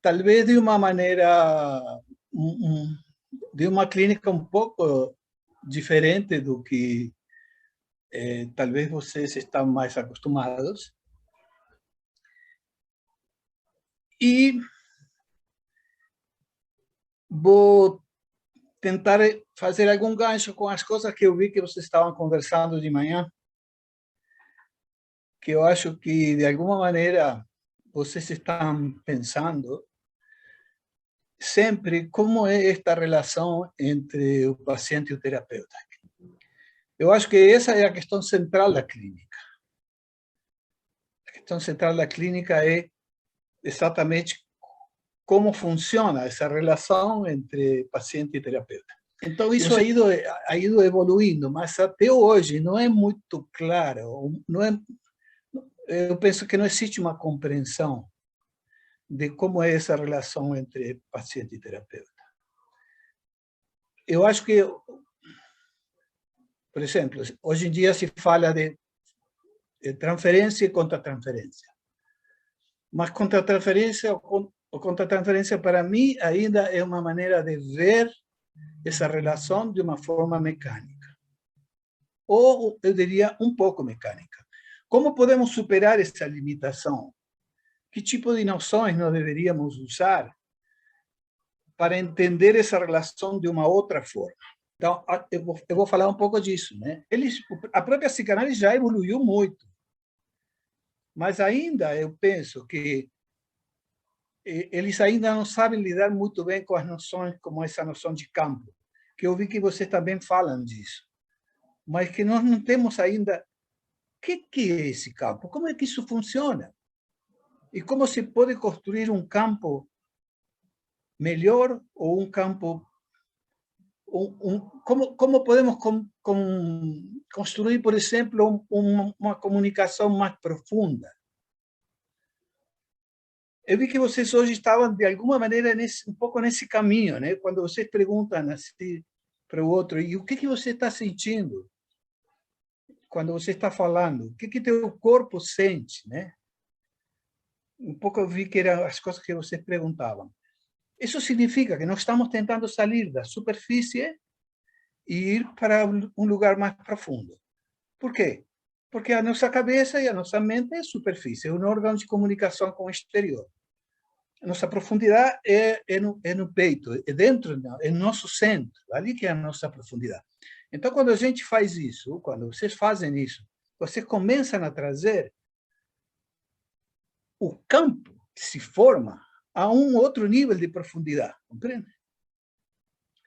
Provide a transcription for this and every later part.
talvez de uma maneira, de uma clínica um pouco diferente do que talvez vocês estão mais acostumados. E vou tentar fazer algum gancho com as coisas que eu vi que vocês estavam conversando de manhã, que eu acho que, de alguma maneira, vocês estão pensando sempre como é esta relação entre o paciente e o terapeuta. Eu acho que essa é a questão central da clínica. A questão central da clínica é exatamente como funciona essa relação entre paciente e terapeuta. Então, isso ha ido evoluindo, mas até hoje não é muito claro. Eu penso que não existe uma compreensão de como é essa relação entre paciente e terapeuta. Eu acho que, por exemplo, hoje em dia se fala de transferência e contra-transferência. Mas contra-transferência ou contra-transferência, para mim, ainda é uma maneira de ver essa relação de uma forma mecânica. Ou, eu diria, um pouco mecânica. Como podemos superar essa limitação? Que tipo de noções nós deveríamos usar para entender essa relação de uma outra forma? Então, eu vou falar um pouco disso, né? A própria psicanálise já evoluiu muito, mas ainda eu penso que eles ainda não sabem lidar muito bem com as noções, como essa noção de campo, que eu vi que vocês também falam disso, mas que nós não temos ainda o que é esse campo, como é que isso funciona, e como se pode construir um campo melhor ou um campo... como podemos construir, por exemplo, uma comunicação mais profunda. Eu vi que vocês hoje estavam, de alguma maneira, um pouco nesse caminho, né? Quando vocês perguntam assim para o outro, e o que você está sentindo quando você está falando? O que teu corpo sente, né? Um pouco eu vi que eram as coisas que vocês perguntavam. Isso significa que nós estamos tentando sair da superfície e ir para um lugar mais profundo. Por quê? Porque a nossa cabeça e a nossa mente é superfície, é um órgão de comunicação com o exterior. A nossa profundidade é no peito, é dentro, é no nosso centro, ali que é a nossa profundidade. Então, quando a gente faz isso, quando vocês fazem isso, vocês começam a trazer o campo que se forma a um outro nível de profundidade, compreende?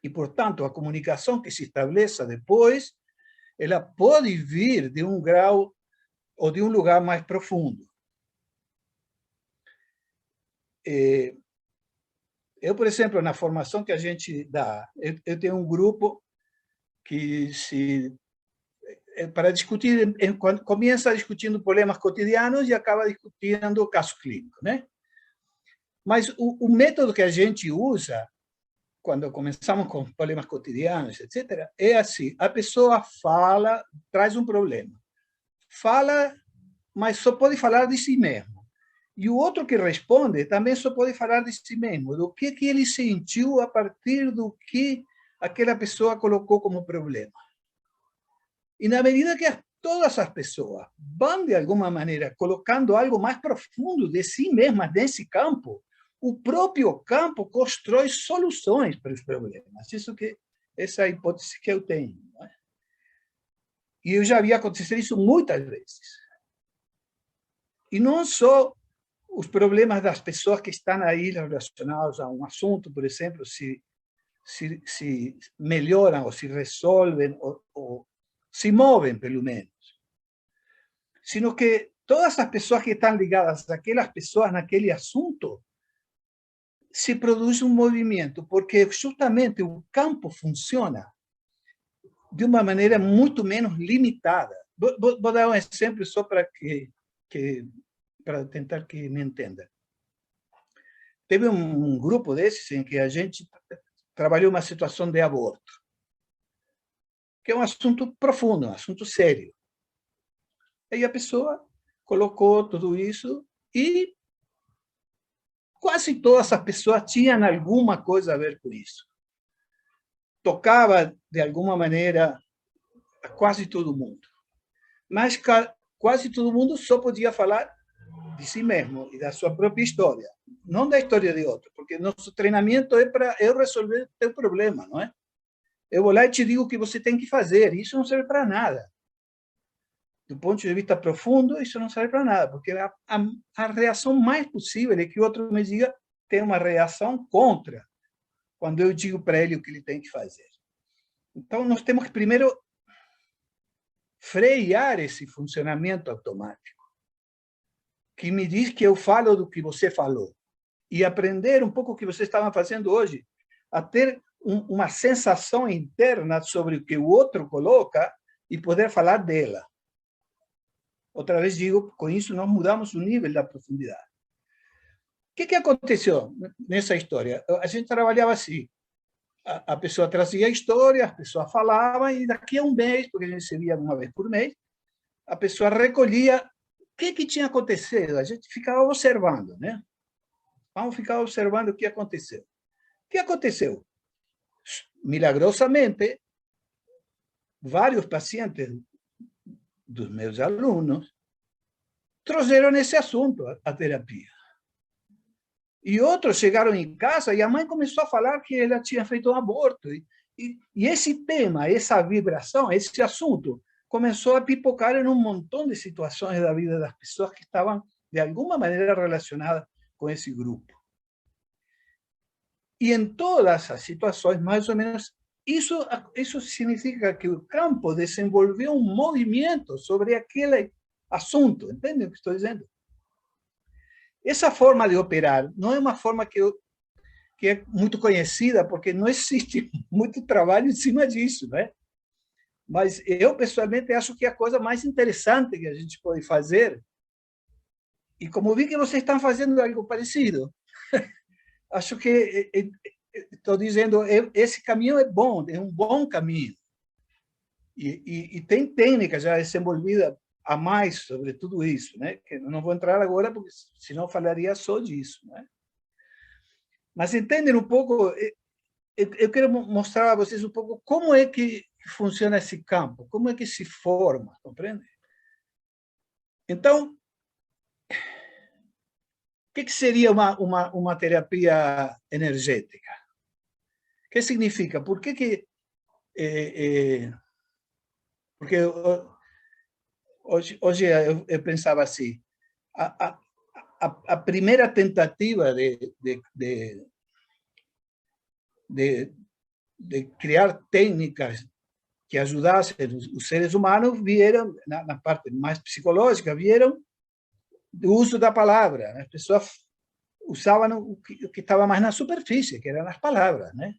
E, portanto, a comunicação que se estabeleça depois, ela pode vir de um grau ou de um lugar mais profundo. Eu, por exemplo, na formação que a gente dá, eu tenho um grupo que para discutir, quando começa discutindo problemas cotidianos e acaba discutindo casos clínicos, né? Mas o método que a gente usa quando começamos com problemas cotidianos, etc., é assim: a pessoa fala, traz um problema, fala, mas só pode falar de si mesmo. E o outro que responde também só pode falar de si mesmo, do que ele sentiu a partir do que aquela pessoa colocou como problema. E na medida que todas as pessoas vão, de alguma maneira, colocando algo mais profundo de si mesmas nesse campo, o próprio campo constrói soluções para os problemas. Essa é a hipótese que eu tenho. Não é? E eu já vi acontecer isso muitas vezes. E não só os problemas das pessoas que estão aí relacionados a um assunto, por exemplo, se melhoram ou se resolvem ou se movem, pelo menos. Sino que todas as pessoas que estão ligadas àquelas pessoas naquele assunto, se produz um movimento, porque justamente o campo funciona de uma maneira muito menos limitada. Vou dar um exemplo só para para tentar que me entenda. Teve um grupo desses em que a gente trabalhou uma situação de aborto, que é um assunto profundo, um assunto sério. Aí a pessoa colocou tudo isso e quase todas as pessoas tinham alguma coisa a ver com isso. Tocava, de alguma maneira, a quase todo mundo. Mas quase todo mundo só podia falar de si mesmo e da sua própria história, não da história de outro, porque nosso treinamento é para eu resolver teu problema, não é? Eu vou lá e te digo o que você tem que fazer, e isso não serve para nada. Do ponto de vista profundo, isso não serve para nada, porque a reação mais possível é que o outro me diga, tem uma reação contra, quando eu digo para ele o que ele tem que fazer. Então, nós temos que primeiro frear esse funcionamento automático, que me diz que eu falo do que você falou, e aprender um pouco o que você estava fazendo hoje, a ter uma sensação interna sobre o que o outro coloca e poder falar dela. Outra vez digo, com isso nós mudamos o nível da profundidade. O que aconteceu nessa história? A gente trabalhava assim, a pessoa trazia a história, as pessoas falavam, e daqui a um mês, porque a gente se via uma vez por mês, a pessoa recolhia o que tinha acontecido. A gente ficava observando, né? Vamos ficar observando o que aconteceu. O que aconteceu? Milagrosamente, vários pacientes dos meus alunos trouxeram esse assunto à terapia. E outros chegaram em casa e a mãe começou a falar que ela tinha feito um aborto. E esse tema, essa vibração, esse assunto, começou a pipocar em um montão de situações da vida das pessoas que estavam, de alguma maneira, relacionadas com esse grupo. E em todas as situações, mais ou menos, isso significa que o campo desenvolveu um movimento sobre aquele assunto. Entende o que estou dizendo? Essa forma de operar não é uma forma que é muito conhecida, porque não existe muito trabalho em cima disso, né? Mas eu, pessoalmente, acho que é a coisa mais interessante que a gente pode fazer. E como vi que vocês estão fazendo algo parecido, acho que estou dizendo, esse caminho é bom, é um bom caminho. E tem técnica já desenvolvida a mais sobre tudo isso, né? Que não vou entrar agora, porque senão falaria só disso, né? Mas entendem um pouco, eu quero mostrar a vocês um pouco como é que funciona esse campo, como é que se forma, compreende? Então, o que seria uma terapia energética? O que significa? Por que porque hoje eu pensava assim, a primeira tentativa de criar técnicas que ajudassem os seres humanos vieram, na parte mais psicológica, vieram do uso da palavra. As pessoas usavam o que estava mais na superfície, que eram as palavras, né?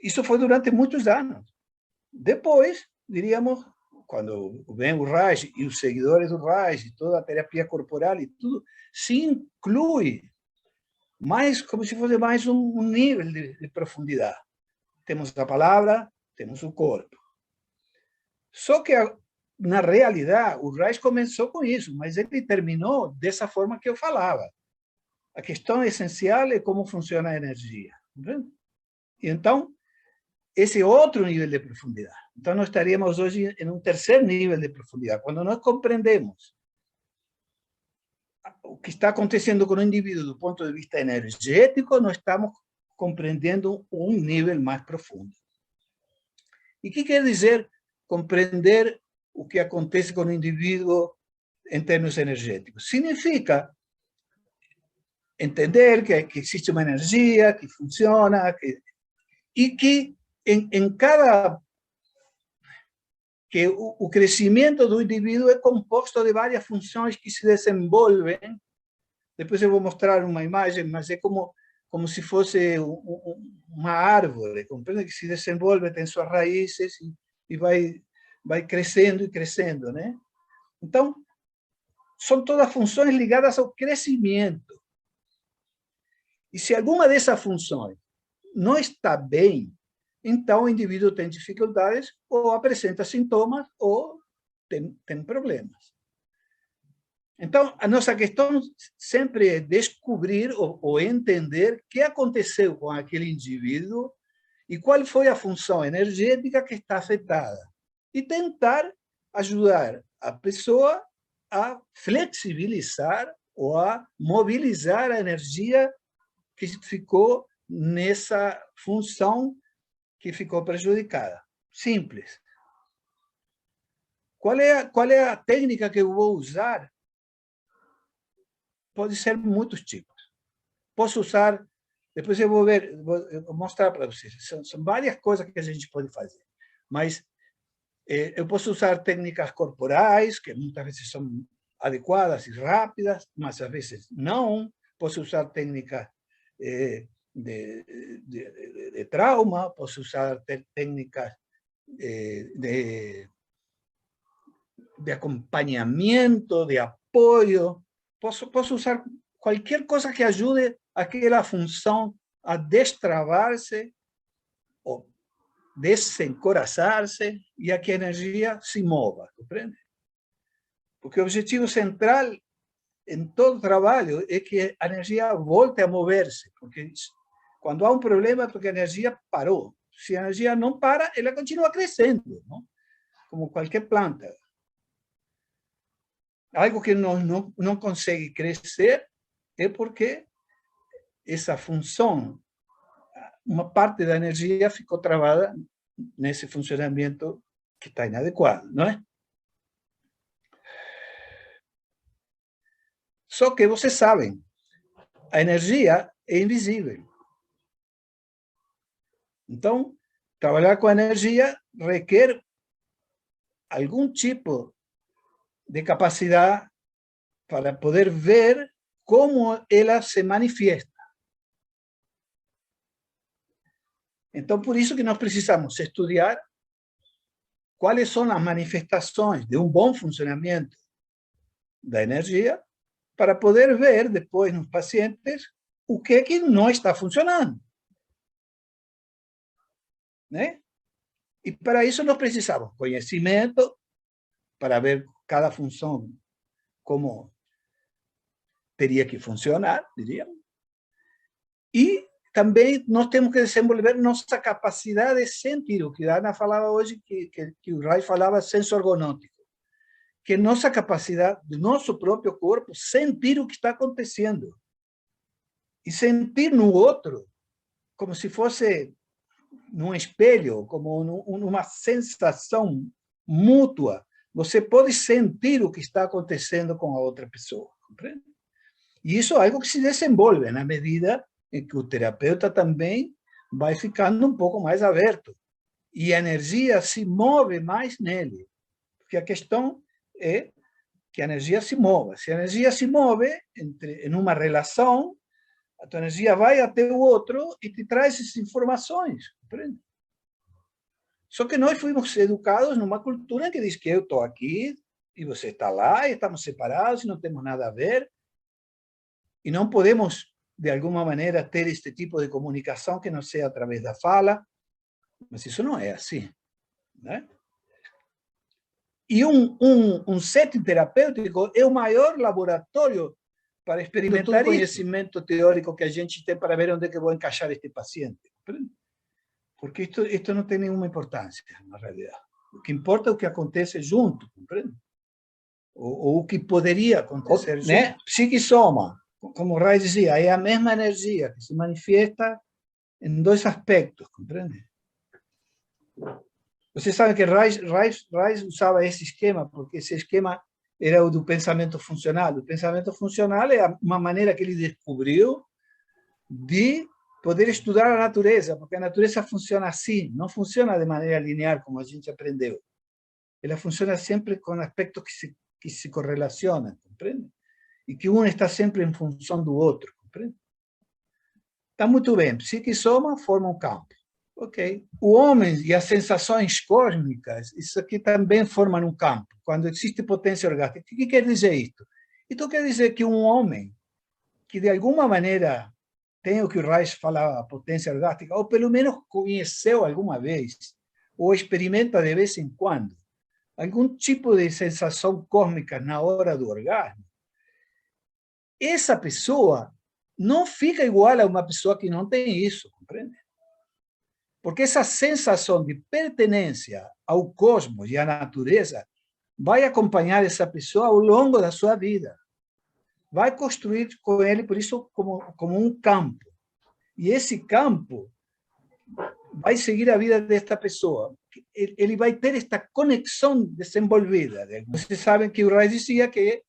Isso foi durante muitos anos. Depois, diríamos, quando vem o Raj e os seguidores do Raj, toda a terapia corporal e tudo, se inclui mais, como se fosse mais um nível de profundidade. Temos a palavra, temos o corpo. Só que, na realidade, o Raj começou com isso, mas ele terminou dessa forma que eu falava. A questão essencial é como funciona a energia. E então, esse é outro nível de profundidade. Então, nós estaríamos hoje em um terceiro nível de profundidade. Quando nós compreendemos o que está acontecendo com o indivíduo do ponto de vista energético, nós estamos compreendendo um nível mais profundo. E o que quer dizer compreender o que acontece com o indivíduo em termos energéticos? Significa entender que existe uma energia que funciona e que em cada que o crescimento do indivíduo é composto de várias funções que se desenvolvem. Depois eu vou mostrar uma imagem, mas é como se fosse uma árvore, compreende? Que se desenvolve, tem suas raízes e vai crescendo e crescendo, né? Então, são todas funções ligadas ao crescimento. E se alguma dessas funções não está bem, então o indivíduo tem dificuldades, ou apresenta sintomas, ou tem problemas. Então, a nossa questão sempre é descobrir ou entender o que aconteceu com aquele indivíduo e qual foi a função energética que está afetada. E tentar ajudar a pessoa a flexibilizar ou a mobilizar a energia que ficou nessa função que ficou prejudicada. Simples. Qual é a técnica que eu vou usar? Pode ser muitos tipos. Posso usar, depois eu vou mostrar para vocês. São várias coisas que a gente pode fazer. Mas eu posso usar técnicas corporais, que muitas vezes são adequadas e rápidas, mas às vezes não. Posso usar técnicas de trauma, posso usar técnicas de acompañamiento, de apoyo. Posso usar qualquer coisa que ajude aquela função a destravar-se ou desencorajar-se e a que a energia se mova, compreende? Porque o objetivo central em todo trabalho é que a energia volte a mover-se, porque quando há um problema é porque a energia parou. Se a energia não para, ela continua crescendo, não? Como qualquer planta. Algo que não consegue crescer é porque essa função, uma parte da energia ficou travada nesse funcionamento que está inadequado, não é? Só que vocês sabem, a energia é invisível. Então, trabalhar com a energia requer algum tipo de capacidade para poder ver como ela se manifiesta. Então, por isso que nós precisamos estudar quais são as manifestações de um bom funcionamento da energia para poder ver depois nos pacientes o que não está funcionando. Né? E para isso nós precisamos conhecimento, para ver cada função como teria que funcionar, diríamos. E também nós temos que desenvolver nossa capacidade de sentir, o que a Ana falava hoje, que o Ray falava senso ergonômico, que é nossa capacidade, do nosso próprio corpo, sentir o que está acontecendo. E sentir no outro, como se fosse num espelho, como numa sensação mútua. Você pode sentir o que está acontecendo com a outra pessoa, compreende? E isso é algo que se desenvolve na medida em que o terapeuta também vai ficando um pouco mais aberto. E a energia se move mais nele. Porque a questão é que a energia se mova. Se a energia se move em uma relação, a tua energia vai até o outro e te traz essas informações. Compreende? Só que nós fomos educados numa cultura que diz que eu estou aqui e você está lá, e estamos separados e não temos nada a ver. E não podemos, de alguma maneira, ter este tipo de comunicação que não seja através da fala. Mas isso não é assim. Né? E um setting terapêutico é o maior laboratório para experimentar todo o conhecimento teórico que a gente tem para ver onde é que vou encaixar este paciente. Porque isto não tem nenhuma importância, na realidade. O que importa é o que acontece junto, compreende? Ou o que poderia acontecer junto. Né? Psiquisoma, como o Ray dizia, é a mesma energia que se manifesta em dois aspectos, compreende? Você sabe que Ray usava esse esquema, porque esse esquema era o do pensamento funcional. O pensamento funcional é uma maneira que ele descobriu de poder estudar a natureza, porque a natureza funciona assim, não funciona de maneira linear, como a gente aprendeu. Ela funciona sempre com aspectos que se correlacionam, compreende? E que um está sempre em função do outro, compreende? Está muito bem, psique e soma formam um campo. Ok. O homem e as sensações cósmicas, isso aqui também formam um campo, quando existe potência orgástica. O que quer dizer isto? Então quer dizer que um homem que de alguma maneira tem o que o Reich falava, potência orgástica, ou pelo menos conheceu alguma vez, ou experimenta de vez em quando, algum tipo de sensação cósmica na hora do orgasmo, essa pessoa não fica igual a uma pessoa que não tem isso, compreende? Porque essa sensação de pertenência ao cosmos e à natureza vai acompanhar essa pessoa ao longo da sua vida. Vai construir com ele, por isso, como um campo. E esse campo vai seguir a vida desta pessoa. Ele vai ter esta conexão desenvolvida. Vocês sabem que o Ray dizia que,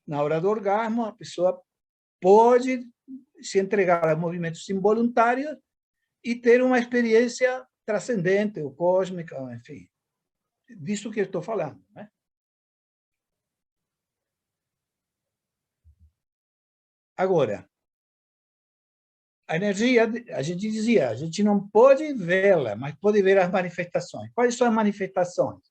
na hora do orgasmo, a pessoa pode se entregar a movimentos involuntários e ter uma experiência transcendente ou cósmica, enfim. Disso que eu estou falando, né? Agora, a energia, a gente dizia, a gente não pode vê-la, mas pode ver as manifestações. Quais são as manifestações?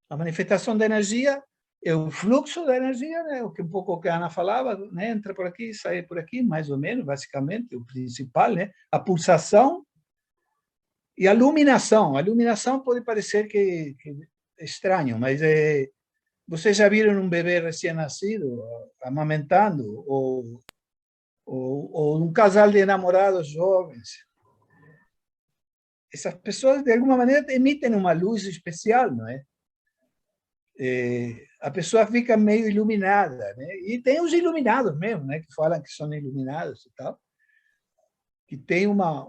A manifestação da energia é o fluxo da energia, né? O que um pouco que a Ana falava, né? Entra por aqui, sai por aqui, mais ou menos, basicamente, o principal, né? A pulsação e a iluminação. A iluminação pode parecer que é estranho, mas vocês já viram um bebê recém-nascido amamentando ou um casal de namorados jovens? Essas pessoas, de alguma maneira, emitem uma luz especial, não é? A pessoa fica meio iluminada, né? E tem os iluminados mesmo, né? Que falam que são iluminados e tal, que tem uma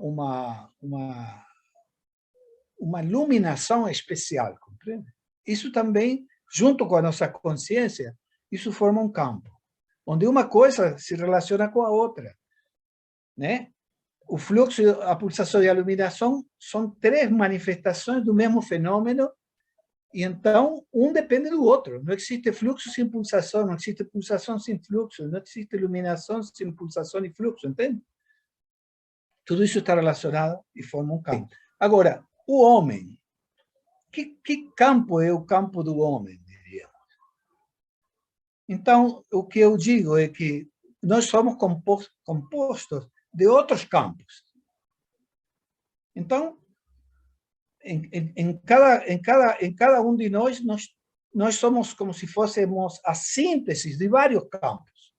iluminação especial, compreende? Isso também, junto com a nossa consciência, isso forma um campo, onde uma coisa se relaciona com a outra, né? O fluxo, a pulsação e a iluminação são três manifestações do mesmo fenômeno, e então um depende do outro. Não existe fluxo sem pulsação, não existe pulsação sem fluxo, não existe iluminação sem pulsação e fluxo, entende? Tudo isso está relacionado e forma um campo. Agora, o homem, que campo é o campo do homem, diríamos? Então, o que eu digo é que nós somos compostos de outros campos. Então, em cada um de nós somos como se fôssemos a síntese de vários campos.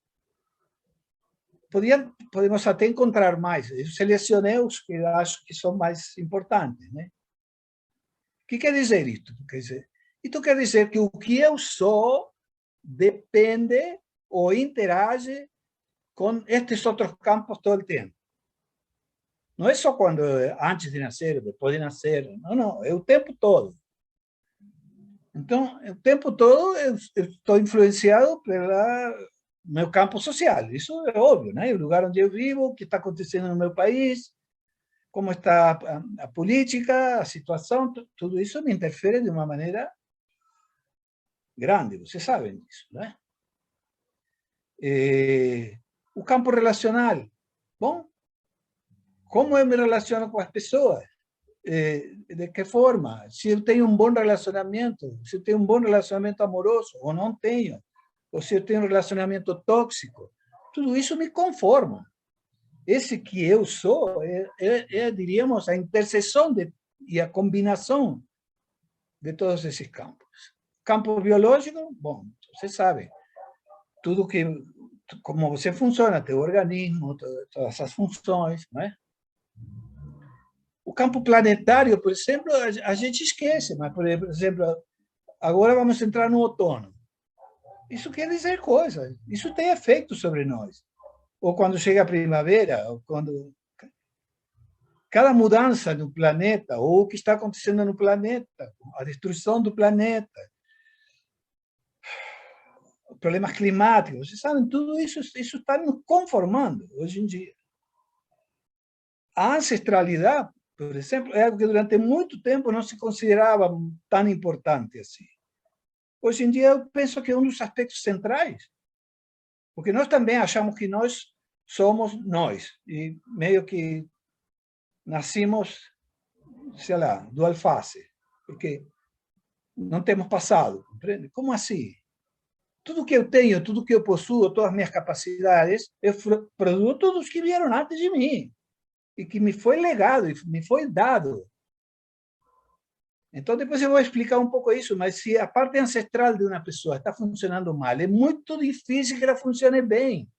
Podemos até encontrar mais. Eu selecionei os que acho que são mais importantes, né? O que quer dizer isto? Isto quer dizer que o que eu sou depende ou interage com estes outros campos todo o tempo. Não é só quando antes de nascer, depois de nascer, não, é o tempo todo. Então, o tempo todo eu estou influenciado pelo meu campo social. Isso é óbvio, né? O lugar onde eu vivo, o que está acontecendo no meu país, como está a política, a situação, tudo isso me interfere de uma maneira grande, vocês sabem disso, né? O campo relacional. Bom, como eu me relaciono com as pessoas? De que forma? Se eu tenho um bom relacionamento, se eu tenho um bom relacionamento amoroso, ou não tenho, ou se eu tenho um relacionamento tóxico, tudo isso me conforma. Esse que eu sou diríamos, a interseção e a combinação de todos esses campos. Campo biológico, bom, você sabe, tudo que, como você funciona, teu organismo, todas as funções, não é? O campo planetário, por exemplo, a gente esquece, mas, por exemplo, agora vamos entrar no outono. Isso quer dizer coisas, isso tem efeito sobre nós. Ou quando chega a primavera, ou quando... Cada mudança no planeta, ou o que está acontecendo no planeta, a destruição do planeta, problemas climáticos, vocês sabem, tudo isso está nos conformando hoje em dia. A ancestralidade, por exemplo, é algo que durante muito tempo não se considerava tão importante assim. Hoje em dia, eu penso que é um dos aspectos centrais, porque nós também achamos que nós somos nós, e meio que nascimos, sei lá, do alface, porque não temos passado, compreende? Como assim? Tudo que eu tenho, tudo que eu possuo, todas as minhas capacidades, é produto dos que vieram antes de mim, e que me foi legado, e me foi dado. Então, depois eu vou explicar um pouco isso, mas se a parte ancestral de uma pessoa está funcionando mal, é muito difícil que ela funcione bem.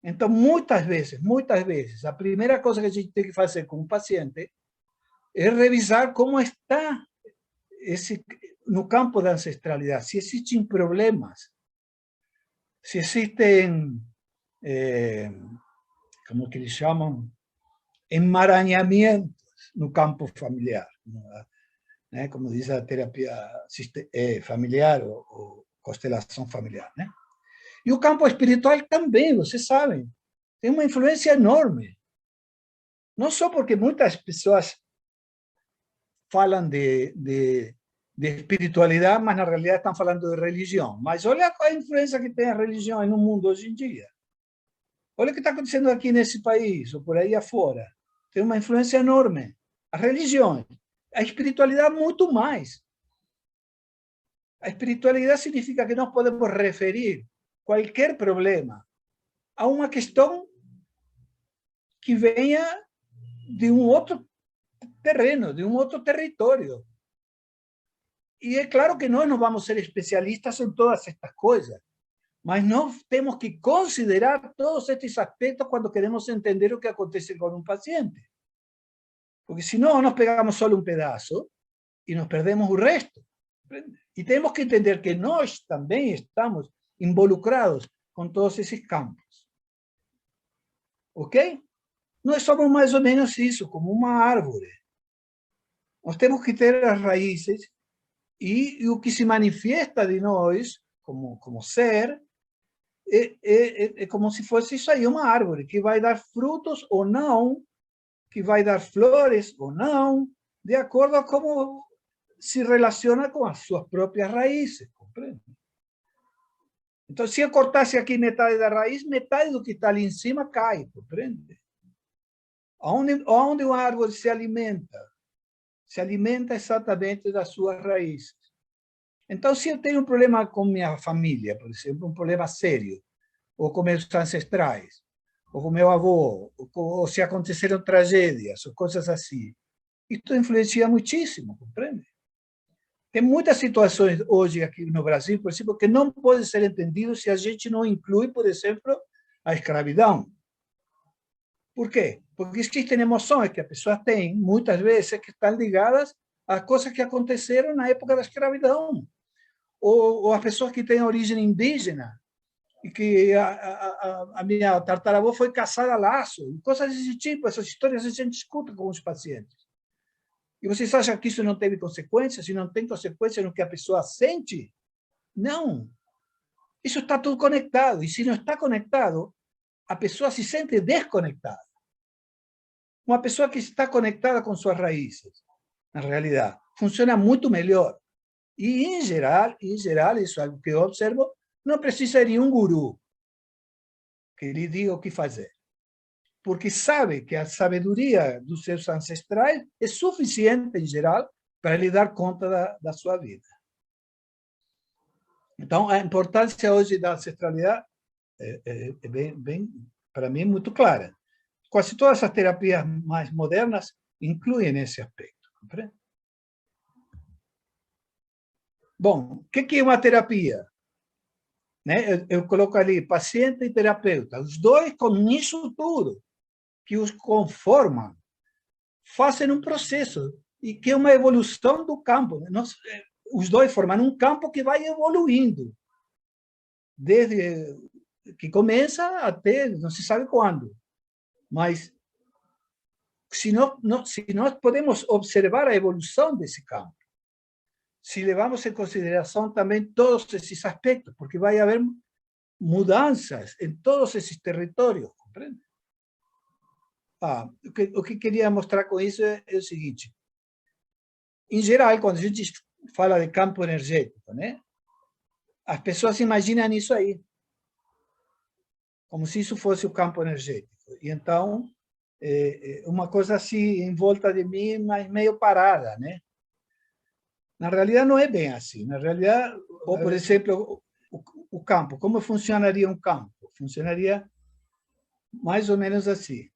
Então, muitas vezes, a primeira coisa que a gente tem que fazer com o paciente é revisar como está no campo da ancestralidade, se existem problemas, se existem, como que eles chamam, emaranhamentos no campo familiar, né? Como diz a terapia familiar ou constelação familiar, né? E o campo espiritual também, vocês sabem, tem uma influência enorme. Não só porque muitas pessoas falam de espiritualidade, mas na realidade estão falando de religião. Mas olha a influência que tem a religião no mundo hoje em dia. Olha o que está acontecendo aqui nesse país, ou por aí afora. Tem uma influência enorme. As religiões, a espiritualidade muito mais. A espiritualidade significa que nós podemos referir qualquer problema a uma questão que venha de um outro terreno, de um outro território. E é claro que nós não vamos ser especialistas em todas estas coisas, mas nós temos que considerar todos estes aspectos quando queremos entender o que acontece com um paciente. Porque senão nós pegamos só um pedaço e nos perdemos o resto. E temos que entender que nós também estamos involucrados com todos esses campos. Ok? Nós somos mais ou menos isso, como uma árvore. Nós temos que ter as raízes e o que se manifesta de nós, como ser, é como se fosse isso aí, uma árvore, que vai dar frutos ou não, que vai dar flores ou não, de acordo a como se relaciona com as suas próprias raízes, compreende? Então, se eu cortasse aqui metade da raiz, metade do que está ali em cima cai, compreende? Onde uma árvore se alimenta? Se alimenta exatamente das suas raízes. Então, se eu tenho um problema com minha família, por exemplo, um problema sério, ou com meus ancestrais, ou com meu avô, ou se aconteceram tragédias, ou coisas assim, isso influencia muitíssimo, compreende? Tem muitas situações hoje aqui no Brasil, por exemplo, que não podem ser entendidas se a gente não inclui, por exemplo, a escravidão. Por quê? Porque existem emoções que a pessoa tem, muitas vezes, que estão ligadas a coisas que aconteceram na época da escravidão. Ou as pessoas que têm origem indígena, e que a minha tataravó foi caçada a laço, coisas desse tipo, essas histórias a gente escuta com os pacientes. E vocês acham que isso não teve consequências? Se não tem consequências no que a pessoa sente? Não. Isso está tudo conectado. E se não está conectado, a pessoa se sente desconectada. Uma pessoa que está conectada com suas raízes, na realidade, funciona muito melhor. E, em geral, isso é algo que eu observo, não precisa de um guru que lhe diga o que fazer. Porque sabe que a sabedoria dos seus ancestrais é suficiente, em geral, para lhe dar conta da sua vida. Então, a importância hoje da ancestralidade é bem, para mim, muito clara. Quase todas as terapias mais modernas incluem esse aspecto. Compreende? Bom, o que é uma terapia? Né? Eu coloco ali paciente e terapeuta, os dois com isso tudo, que os conformam, fazem um processo, e que é uma evolução do campo. Os dois formam um campo que vai evoluindo, desde que começa até não se sabe quando. Mas se nós podemos observar a evolução desse campo, se levamos em consideração também todos esses aspectos, porque vai haver mudanças em todos esses territórios, compreende? O que queria mostrar com isso é o seguinte. Em geral, quando a gente fala de campo energético, né, as pessoas imaginam isso aí, como se isso fosse o campo energético. E então, uma coisa assim em volta de mim, mas meio parada, né? Na realidade, não é bem assim. Na realidade, ou, por exemplo, o campo. Como funcionaria um campo? Funcionaria mais ou menos assim.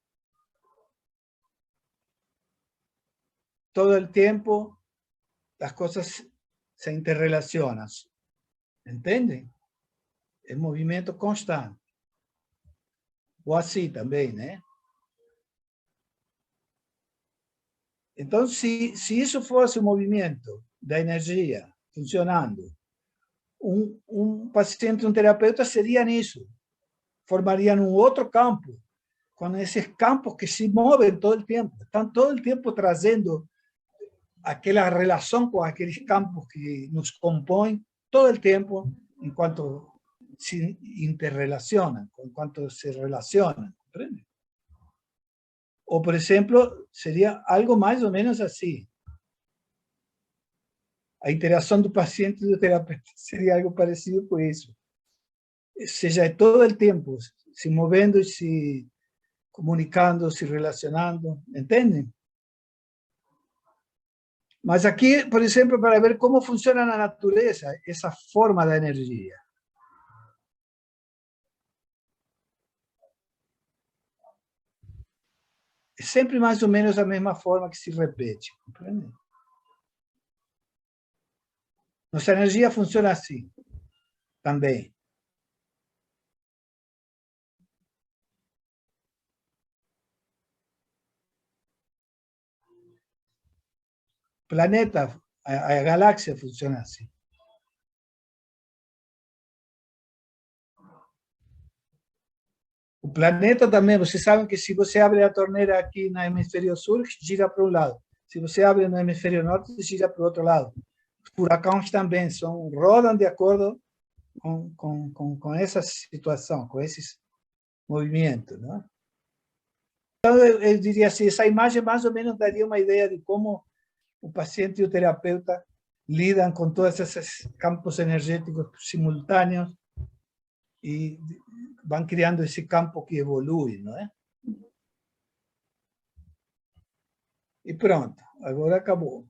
Todo el tiempo las cosas se interrelacionan. ¿Entienden? Es movimiento constante. ou assim também, né? Então, se isso fosse o movimento da energia funcionando, paciente, um terapeuta seria nisso. Formariam um outro campo, com esses campos que se movem todo o tempo. Estão todo o tempo trazendo aquela relação com aqueles campos que nos compõem todo o tempo, enquanto se interrelacionam, enquanto se relacionam. Compreende? Ou, por exemplo, seria algo mais ou menos assim. A interação do paciente e do terapeuta seria algo parecido com isso. Seja todo o tempo se movendo, se comunicando, se relacionando, entendem? Mas aqui, por exemplo, para ver como funciona na natureza essa forma da energia. É sempre mais ou menos a mesma forma que se repete, compreende? Nossa energia funciona assim, também. Planeta, a galáxia funciona assim. O planeta também, vocês sabem que se você abre a torneira aqui no hemisfério sul, gira para um lado. Se você abre no hemisfério norte, gira para o outro lado. Os furacões também rodam de acordo com essa situação, com esses movimentos, não? Então, eu diria assim, essa imagem mais ou menos daria uma ideia de como o paciente e o terapeuta lidam com todos esses campos energéticos simultâneos e vão criando esse campo que evolui, não é? E pronto, agora acabou.